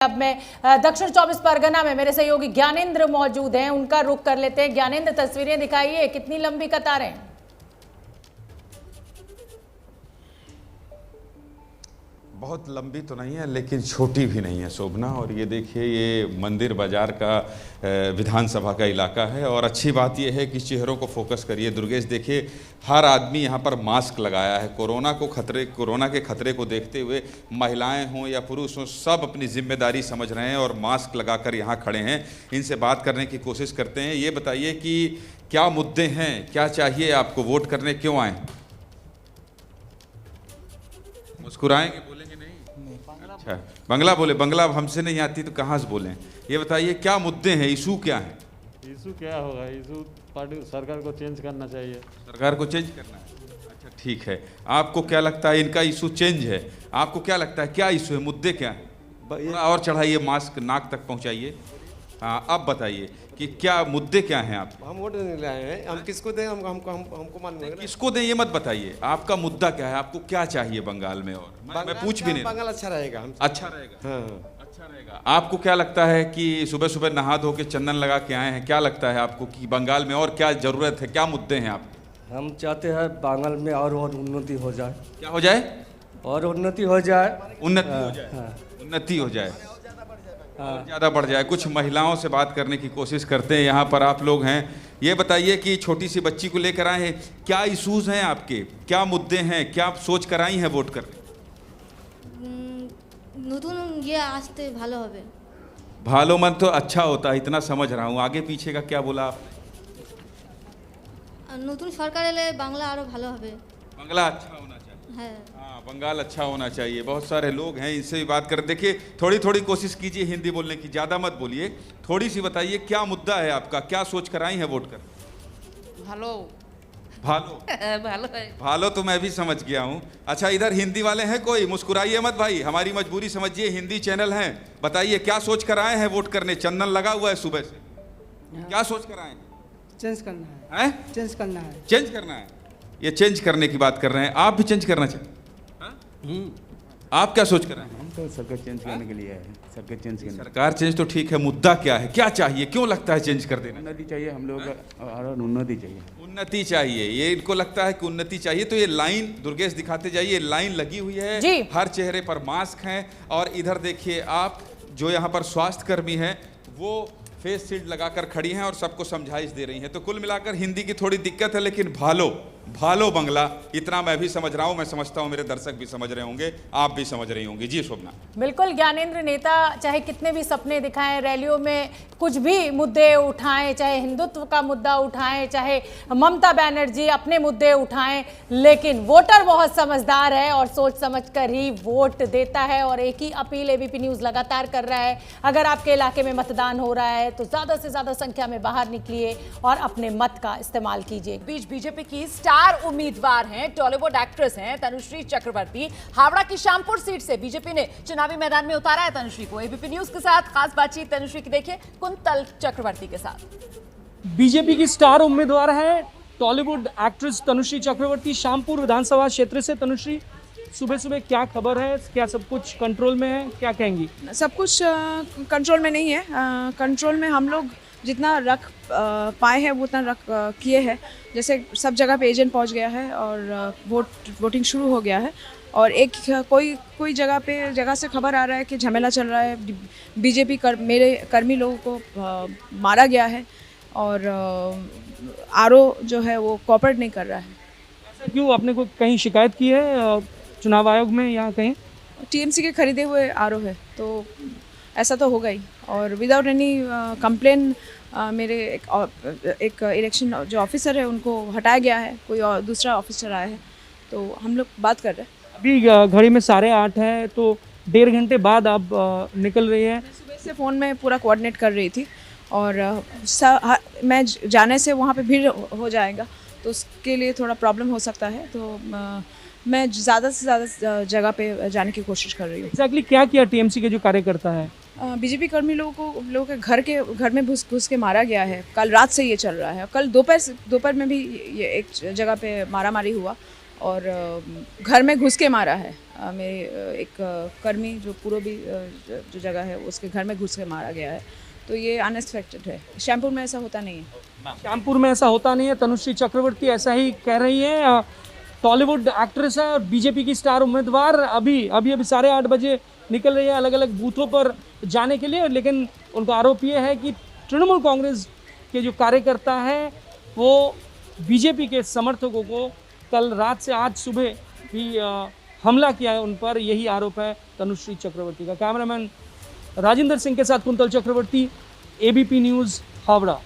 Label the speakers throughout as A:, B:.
A: अब मैं दक्षिण 24 परगना में मेरे सहयोगी ज्ञानेंद्र मौजूद हैं, उनका रुख कर लेते हैं। ज्ञानेंद्र, तस्वीरें दिखाइए, कितनी लंबी कतारें?
B: बहुत लंबी तो नहीं है लेकिन छोटी भी नहीं है शोभना। और ये देखिए, ये मंदिर बाजार का विधानसभा का इलाका है। और अच्छी बात ये है कि चेहरों को फोकस करिए दुर्गेश, देखिए हर आदमी यहाँ पर मास्क लगाया है। कोरोना के खतरे को देखते हुए महिलाएं हों या पुरुष हों, सब अपनी जिम्मेदारी समझ रहे हैं और मास्क लगाकर यहाँ खड़े हैं। इनसे बात करने की कोशिश करते हैं। ये बताइए कि क्या मुद्दे हैं, क्या चाहिए आपको, वोट करने क्यों आए? मुस्कुराएंगे, बोलेंगे नहीं? अच्छा, बंगला बोले। बंगला हमसे नहीं आती तो कहाँ से बोलें? ये बताइए क्या मुद्दे हैं, इशू क्या है?
C: इशू क्या होगा? इशू पार्टी सरकार को चेंज करना चाहिए।
B: सरकार को चेंज करना है। अच्छा ठीक है, आपको क्या लगता है इनका इशू चेंज है? आपको क्या लगता है क्या इशू है, मुद्दे क्या है? थोड़ा और चढ़ाइए, मास्क नाक तक पहुंचाइए। हाँ, अब बताइए कि क्या मुद्दे क्या हैं आप?
D: हम वोट देने आए हैं, हम किसको दें? हमको मालूम है।
B: किसको दें ये मत बताइए, आपका मुद्दा क्या है, आपको क्या चाहिए बंगाल में? और मैं पूछ भी नहीं।
D: बंगाल अच्छा रहेगा।
B: अच्छा रहेगा।
D: हाँ,
B: अच्छा रहेगा। आपको क्या लगता है कि सुबह सुबह नहा धो के चंदन लगा के आए हैं, क्या लगता है आपको कि बंगाल में और क्या जरूरत है, क्या मुद्दे हैं आप?
E: हम चाहते हैं बंगाल में और उन्नति हो जाए।
B: क्या हो जाए?
E: और उन्नति हो जाए।
B: उन्नति हो जाए। उन्नति हो जाए, ज़्यादा बढ़ जाए। कुछ महिलाओं से बात करने की कोशिश करते हैं। यहाँ पर आप लोग हैं, ये बताइए कि छोटी सी बच्ची को लेकर आए हैं, क्या इश्यूज हैं आपके, क्या मुद्दे हैं, क्या आप सोच कर आई हैं वोट करने?
F: নতুন ইয়ে আসতে ভালো হবে।
B: भालो मन तो अच्छा होता है, इतना समझ रहा हूँ। आगे पीछे का क्या बोला आपने?
F: নতুন সরকার এলে বাংলা আরো ভালো হবে।
B: बंगला अच्छा होना चाहिए।
F: হ্যাঁ,
B: हाँ, बंगाल अच्छा होना चाहिए। बहुत सारे लोग हैं, इनसे भी बात कर। देखिए थोड़ी थोड़ी कोशिश कीजिए हिंदी बोलने की, ज़्यादा मत बोलिए। थोड़ी सी बताइए क्या मुद्दा है आपका, क्या सोच कर आई हैं वोट कर?
G: ভালো
B: भालो।
G: ভালো है।
B: भालो तो मैं भी समझ गया हूँ। अच्छा, इधर हिंदी वाले हैं कोई? मुस्कुराइए मत भाई, हमारी मजबूरी समझिए, हिंदी चैनल हैं। बताइए क्या सोच कर आए हैं वोट करने? चंदन लगा हुआ है सुबह से, क्या सोच कर आए हैं?
H: चेंज करना है।
B: हैं?
H: चेंज करना है।
B: चेंज करना है। ये चेंज करने की बात कर रहे हैं, आप भी चेंज करना चाहिए। आप क्या सोच कर रहे हैं?
I: हम तो सरकार चेंज करने के लिए है। सरकार चेंज करने,
B: सरकार चेंज तो ठीक है, मुद्दा क्या है, क्या चाहिए, क्यों लगता है चेंज कर देना?
I: उन्नति चाहिए हम लोग को, और उन्नति चाहिए।
B: उन्नति चाहिए, ये इनको लगता है कि उन्नति चाहिए। तो ये लाइन दुर्गेश दिखाते जाइए, ये लाइन लगी हुई है
A: जी।
B: हर चेहरे पर मास्क हैं। और इधर देखिए आप, जो यहाँ पर स्वास्थ्य कर्मी हैं वो फेस शील्ड लगाकर खड़ी हैं और सबको समझाइश दे रही हैं। तो कुल मिलाकर हिंदी की थोड़ी दिक्कत है, लेकिन भालो बंगला इतना मैं भी समझ रहा हूं। मैं समझता हूं मेरे दर्शक भी समझ रहे होंगे, आप भी समझ रही होंगी। जी शोभना।
A: बिल्कुल ज्ञानेंद्र, नेता चाहे कितने भी सपने दिखाएं, रैलियों में कुछ भी मुद्दे उठाएं, चाहे हिंदुत्व का मुद्दा उठाएं, चाहे ममता बनर्जी अपने मुद्दे उठाएं, लेकिन वोटर बहुत समझदार है और सोच समझकर ही वोट देता है। और एक ही अपील एबीपी न्यूज़ लगातार कर रहा है, अगर आपके इलाके में मतदान हो रहा है तो ज्यादा से ज्यादा संख्या में बाहर निकलिए और अपने मत का इस्तेमाल कीजिए।
G: बीच बीजेपी की स्टार उम्मीदवार हैं, टॉलीवुड एक्ट्रेस हैं तनुश्री चक्रवर्ती। हावड़ा की श्यामपुर सीट से बीजेपी ने चुनावी मैदान में उतारा है तनुश्री को। एबीपी न्यूज के साथ खास बातचीत तनुश्री की देखिए कुंतल चक्रवर्ती के साथ।
J: बीजेपी की स्टार उम्मीदवार है टॉलीवुड एक्ट्रेस तनुश्री चक्रवर्ती, श्यामपुर विधानसभा क्षेत्र से। तनुश्री, सुबह सुबह क्या खबर है, क्या सब कुछ कंट्रोल में है, क्या कहेंगी?
H: सब कुछ कंट्रोल में नहीं है। कंट्रोल में हम लोग जितना रख पाए हैं वो उतना रख किए हैं। जैसे सब जगह पे एजेंट पहुंच गया है और वोटिंग शुरू हो गया है। और एक कोई जगह से खबर आ रहा है कि झमेला चल रहा है, बीजेपी मेरे कर्मी लोगों को मारा गया है और आरओ जो है वो कोऑपरेट नहीं कर रहा है।
J: ऐसा क्यों? आपने कोई कहीं शिकायत की है चुनाव आयोग में या कहीं?
H: टीएमसी के खरीदे हुए आरओ है तो ऐसा तो होगा ही। और विदाउट एनी कंप्लेन मेरे एक इलेक्शन जो ऑफिसर है उनको हटाया गया है, कोई और दूसरा ऑफिसर आया है, तो हम लोग बात कर रहे हैं।
J: अभी घड़ी में 8:30 है, तो 1.5 घंटे बाद आप निकल रही है।
H: सुबह से फ़ोन में पूरा कोऑर्डिनेट कर रही थी और मैं जाने से वहाँ पे भीड़ हो जाएगा तो उसके लिए थोड़ा प्रॉब्लम हो सकता है। तो मैं ज़्यादा से ज़्यादा जगह पे जाने की कोशिश कर रही हूँ।
J: एक्जैक्टली क्या किया टीएमसी के जो कार्यकर्ता है?
H: बीजेपी कर्मी लोगों के घर में घुस के मारा गया है। कल रात से ये चल रहा है। कल दोपहर में भी ये एक जगह पे मारामारी हुआ और घर में घुस के मारा है। मेरे एक कर्मी जो पूर्वी जो जगह है उसके घर में घुस के मारा गया है। तो ये अनएक्सपेक्टेड है। श्यामपुर में ऐसा होता नहीं है।
J: श्यामपुर में ऐसा होता नहीं है। तनुश्री चक्रवर्ती ऐसा ही कह रही है। टॉलीवुड एक्ट्रेस है और बीजेपी की स्टार उम्मीदवार अभी 8:30 बजे निकल रही है अलग अलग बूथों पर जाने के लिए। लेकिन उनका आरोप ये है कि तृणमूल कांग्रेस के जो कार्यकर्ता हैं वो बीजेपी के समर्थकों को कल रात से आज सुबह भी हमला किया है उन पर। यही आरोप है तनुश्री चक्रवर्ती का। कैमरामैन राजेंद्र सिंह के साथ कुंतल चक्रवर्ती, एबीपी न्यूज़, हावड़ा।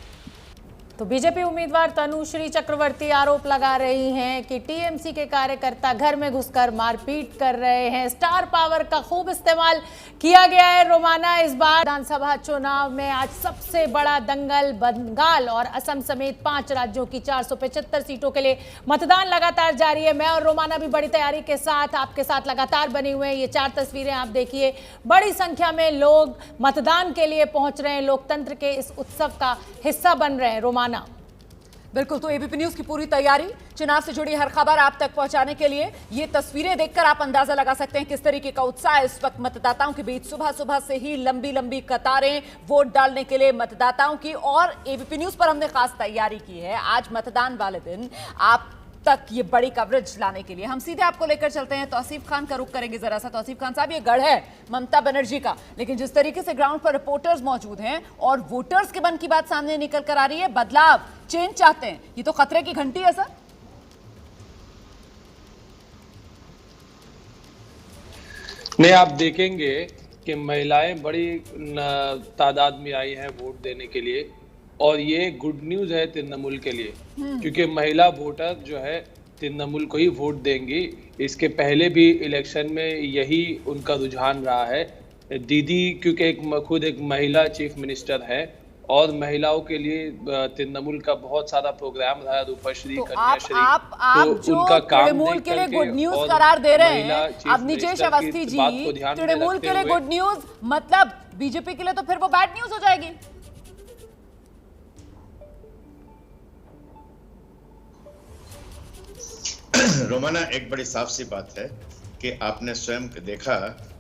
A: तो बीजेपी उम्मीदवार तनुश्री चक्रवर्ती आरोप लगा रही हैं कि टीएमसी के कार्यकर्ता घर में घुसकर मारपीट कर रहे हैं। स्टार पावर का खूब इस्तेमाल किया गया है रोमाना। इस बार विधानसभा चुनाव में आज सबसे बड़ा दंगल बंगाल और असम समेत 5 राज्यों की 475 सीटों के लिए मतदान लगातार जारी है। मैं और रोमाना भी बड़ी तैयारी के साथ आपके साथ लगातार बने हुए हैं। ये 4 तस्वीरें आप देखिए, बड़ी संख्या में लोग मतदान के लिए पहुंच रहे हैं, लोकतंत्र के इस उत्सव का हिस्सा बन रहे हैं। रोमाना
G: बिल्कुल, तो एबीपी न्यूज की पूरी तैयारी चुनाव से जुड़ी हर खबर आप तक पहुंचाने के लिए। ये तस्वीरें देखकर आप अंदाजा लगा सकते हैं किस तरीके का उत्साह है इस वक्त मतदाताओं के बीच। सुबह सुबह से ही लंबी लंबी कतारें वोट डालने के लिए मतदाताओं की, और एबीपी न्यूज पर हमने खास तैयारी की है आज मतदान वाले दिन आप तक ये बड़ी कवरेज लाने के लिए। हम सीधे आपको लेकर चलते हैं, तौसीफ खान का रुख करेंगे जरा सा। तौसीफ खान साहब, ये गढ़ है ममता बनर्जी का, लेकिन जिस तरीके से ग्राउंड पर रिपोर्टर्स मौजूद हैं और वोटर्स के मन की बात सामने निकल कर आ रही है, बदलाव, चेंज चाहते हैं, ये तो खतरे की घंटी है सर।
K: नहीं, आप देखेंगे कि महिलाएं बड़ी तादाद में आई हैं वोट देने के लिए, और ये गुड न्यूज है तृणमूल के लिए, क्योंकि महिला वोटर जो है तृणमूल को ही वोट देंगी। इसके पहले भी इलेक्शन में यही उनका रुझान रहा है। दीदी क्योंकि खुद एक महिला चीफ मिनिस्टर है और महिलाओं के लिए तृणमूल का बहुत सारा प्रोग्राम रहा है, रूपश्री, कन्याश्री।
G: आप जो तृणमूल के लिए गुड न्यूज करार दे रहे हैं, अब निजेश अवस्थी जी तृणमूल के लिए गुड न्यूज, मतलब बीजेपी के लिए तो फिर वो बैड न्यूज हो जाएगी।
L: रोमाना, एक बड़ी साफ सी बात है कि आपने स्वयं देखा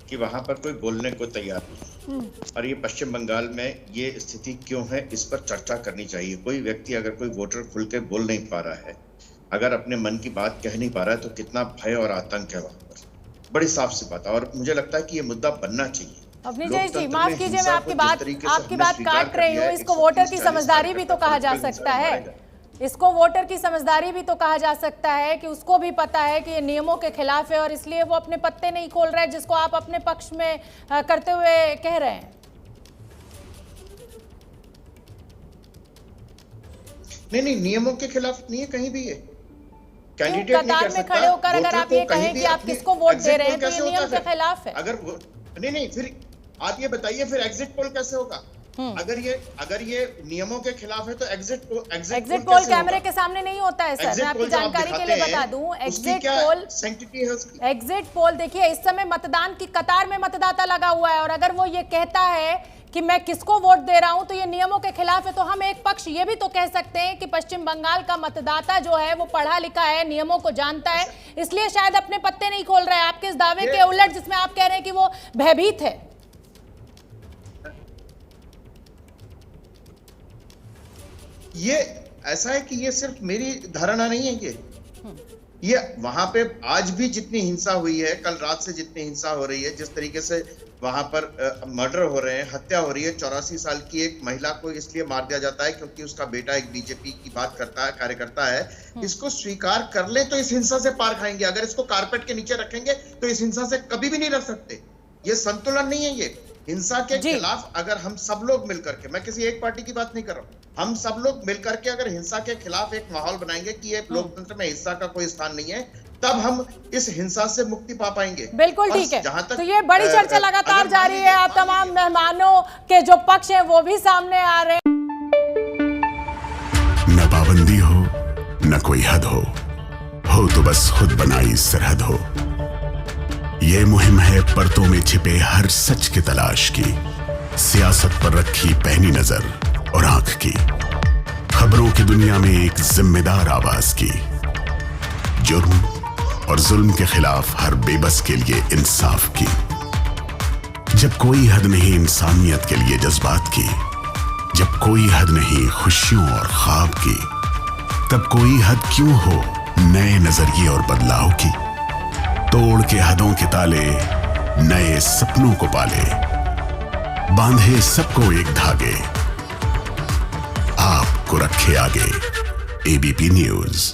L: कि वहां पर कोई बोलने को तैयार नहीं, और ये पश्चिम बंगाल में ये स्थिति क्यों है इस पर चर्चा करनी चाहिए। कोई व्यक्ति अगर कोई वोटर खुल के बोल नहीं पा रहा है, अगर अपने मन की बात कह नहीं पा रहा है, तो कितना भय और आतंक है वहां पर। बड़ी साफ सी बात है, और मुझे लगता है कि ये मुद्दा बनना चाहिए।
A: अब निजेश जी, माफ कीजिए, मैं आपकी बात काट रही हूँ। इसको वोटर की समझदारी भी तो कहा जा सकता है। इसको वोटर की समझदारी भी तो कहा जा सकता है कि उसको भी पता है कि ये नियमों के खिलाफ है और इसलिए वो अपने पत्ते नहीं खोल रहा है, जिसको आप अपने पक्ष में करते हुए कह रहे हैं।
L: नहीं, नियमों के खिलाफ नहीं है कहीं भी। ये कैंडिडेट
A: कतार में खड़े होकर अगर आप ये कहें कि आप किसको वोट दे रहे हैं तो ये नियम के खिलाफ है।
L: अगर नहीं, फिर आप ये बताइए, फिर एग्जिट पोल कैसे होगा? अगर ये नियमों के खिलाफ है तो एग्जिट पोल
A: कैमरे के सामने नहीं होता है सर। मैं आपकी जानकारी के लिए बता दूं, एग्जिट पोल देखिए, इस समय मतदान की कतार में मतदाता लगा हुआ है और अगर वो ये कहता है कि मैं किसको वोट दे रहा हूं तो ये नियमों के खिलाफ है, तो हम एक पक्ष ये भी तो कह सकते हैं कि पश्चिम बंगाल का मतदाता जो है वो पढ़ा लिखा है, नियमों को जानता है, इसलिए शायद अपने पत्ते नहीं खोल रहा है। आपके इस दावे के उलट, जिसमें आप कह रहे हैं कि वो भयभीत है।
L: ये ऐसा है कि ये सिर्फ मेरी धारणा नहीं है। ये वहां पे आज भी जितनी हिंसा हुई है, कल रात से जितनी हिंसा हो रही है, जिस तरीके से वहां पर मर्डर हो रहे हैं, हत्या हो रही है। 84 साल की एक महिला को इसलिए मार दिया जाता है क्योंकि उसका बेटा एक बीजेपी की बात करता है, कार्यकर्ता है। इसको स्वीकार कर ले तो इस हिंसा से पार खाएंगे, अगर इसको कारपेट के नीचे रखेंगे तो इस हिंसा से कभी भी नहीं रख सकते। ये संतुलन नहीं है। ये हिंसा के खिलाफ अगर हम सब लोग मिलकर के, मैं किसी एक पार्टी की बात नहीं कर रहा हूं, हम सब लोग मिलकर के अगर हिंसा के खिलाफ एक माहौल बनाएंगे कि ये लोकतंत्र में हिंसा का कोई स्थान नहीं है, तब हम इस हिंसा से मुक्ति पा पाएंगे।
A: बिल्कुल ठीक है। तो ये बड़ी चर्चा लगातार जारी है। आप तमाम मेहमानों के जो पक्ष हैं वो भी सामने आ रहे हैं।
M: न पाबंदी हो न कोई हद हो तो बस खुद बनाई सरहद हो। ये मुहिम है परतों में छिपे हर सच की तलाश की, सियासत पर रखी पैनी नजर और आंख की, खबरों की दुनिया में एक जिम्मेदार आवाज की। जुर्म, और जुल्म के खिलाफ हर बेबस के लिए इंसाफ की। जब कोई हद नहीं इंसानियत के लिए जज्बात की, जब कोई हद नहीं खुशियों और ख्वाब की, तब कोई हद क्यों हो नए नजरिए और बदलाव की। तोड़ के हदों के ताले नए सपनों को पाले, बांधे सबको एक धागे, आपको रखे आगे। ABP news.